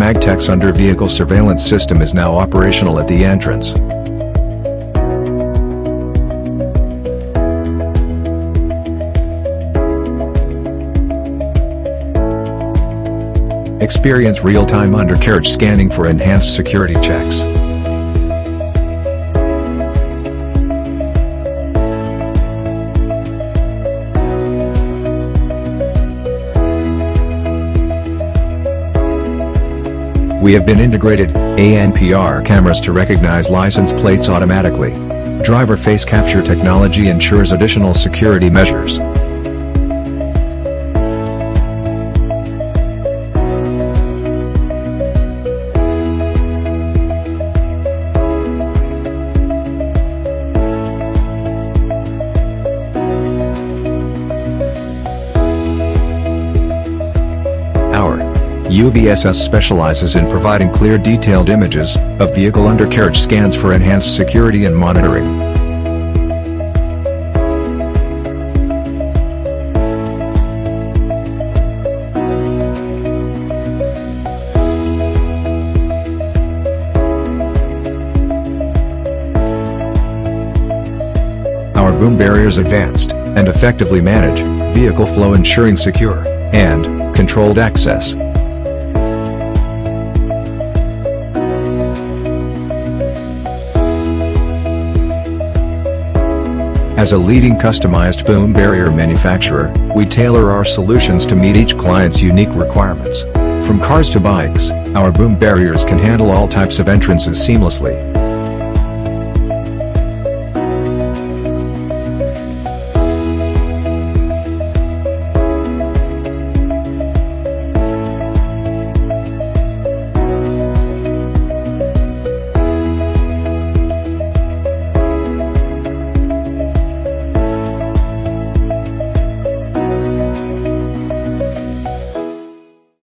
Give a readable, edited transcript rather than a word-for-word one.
Magtech's under-vehicle surveillance system is now operational at the entrance. Experience real-time undercarriage scanning for enhanced security checks. We have been integrated ANPR cameras to recognize license plates automatically. Driver face capture technology ensures additional security measures. Our UVSS specializes in providing clear detailed images of vehicle undercarriage scans for enhanced security and monitoring. Our boom barriers advanced and effectively manage vehicle flow, ensuring secure and controlled access. As a leading customized boom barrier manufacturer, we tailor our solutions to meet each client's unique requirements. From cars to bikes, our boom barriers can handle all types of entrances seamlessly.